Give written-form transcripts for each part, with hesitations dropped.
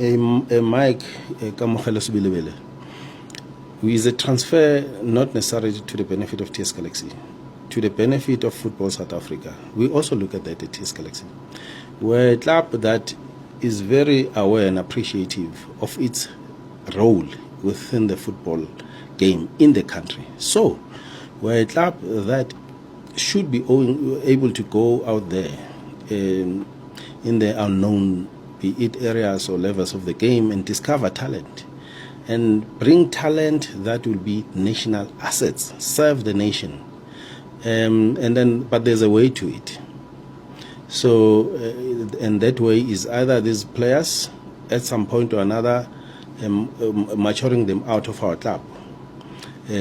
Mike Kamogelo Sebelebe is a transfer not necessarily to the benefit of TS Galaxy, to the benefit of Football South Africa. We also look at that at TS Galaxy. We're a club that is very aware and appreciative of its role within the football game in the country. So we're a club that should be able to go out there in the unknown, be it areas or levels of the game, and discover talent and bring talent that will be national assets, serve the nation. But there's a way to it. So, and that way is either these players at some point or another maturing them out of our club,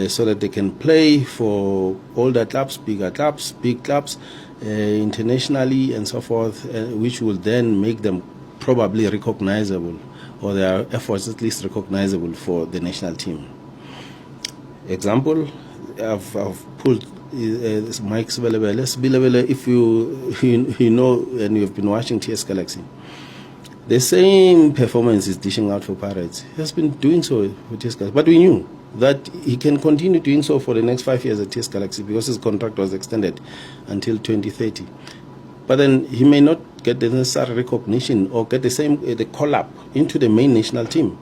so that they can play for older clubs, bigger clubs, big clubs, internationally and so forth, which will then make them probably recognizable, or their efforts at least recognizable for the national team. Example, I've pulled Mike Sebelebe. If you know and you've been watching TS Galaxy, the same performance is dishing out for Pirates. He has been doing so for TS Galaxy, but we knew that he can continue doing so for the next 5 years at TS Galaxy because his contract was extended until 2030. But then he may not get the necessary recognition or get the call-up into the main national team.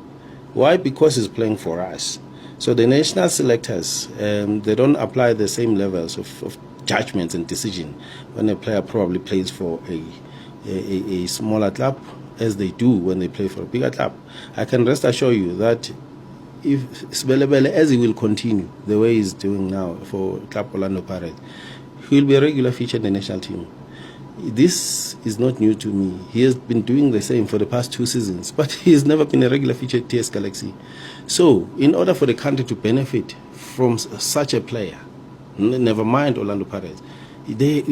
Why? Because he's playing for us. So the national selectors, they don't apply the same levels of judgments and decision when a player probably plays for a smaller club as they do when they play for a bigger club. I can rest assure you that if Sebelebe, as he will continue the way he's doing now for Club Orlando Pirates, he will be a regular feature in the national team. This is not new to me. He has been doing the same for the past 2 seasons, but he has never been a regular feature at TS Galaxy. So, in order for the country to benefit from such a player, never mind Orlando Pirates, they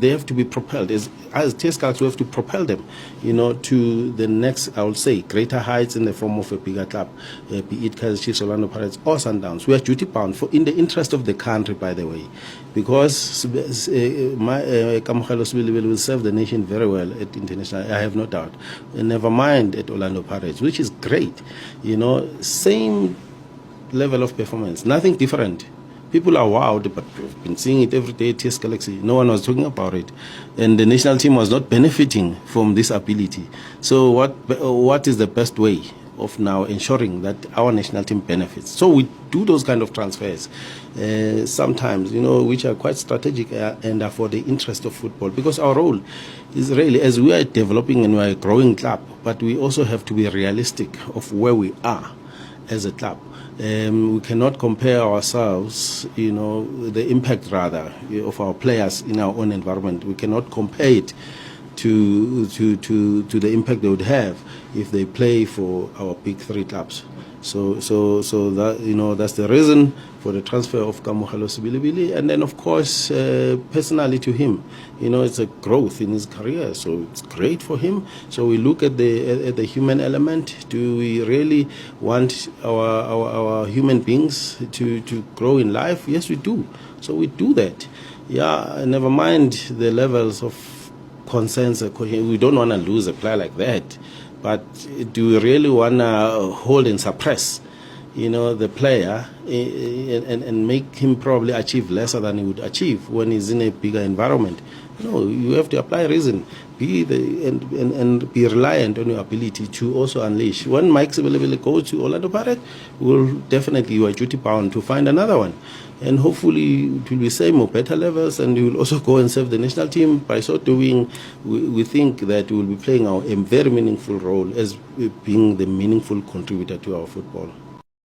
have to be propelled. As TS Galaxy, we have to propel them, to the next, I would say, greater heights in the form of a bigger club, be it Kaizer Chiefs, Orlando Pirates, or Sundowns. We are duty bound in the interest of the country, by the way, because Kamogelo Sebelebe will serve the nation very well at international. I have no doubt. And never mind at Orlando Pirates, which is great. Same level of performance, nothing different. People are wowed, but we've been seeing it every day at TS Galaxy. No one was talking about it. And the national team was not benefiting from this ability. So what is the best way of now ensuring that our national team benefits? So we do those kind of transfers sometimes, which are quite strategic and are for the interest of football. Because our role is really, as we are developing and we are a growing club, but we also have to be realistic of where we are as a club. We cannot compare ourselves, the impact rather of our players in our own environment. We cannot compare it to the impact they would have if they play for our big 3 clubs. So that that's the reason for the transfer of Kamogelo Sebelebe, and then of course personally to him, it's a growth in his career, so it's great for him. So we look at the human element. Do we really want our human beings to grow in life? Yes, we do. So we do that. Yeah, never mind the levels of concerns. We don't want to lose a player like that. But do we really want to hold and suppress, the player and make him probably achieve lesser than he would achieve when he's in a bigger environment? No, you have to apply reason, and be reliant on your ability to also unleash. When Mike Sebelebe goes to Orlando Pirates, you are duty bound to find another one. And hopefully it will be same or better levels, and you will also go and serve the national team. By so doing, we think that we will be playing a very meaningful role as being the meaningful contributor to our football.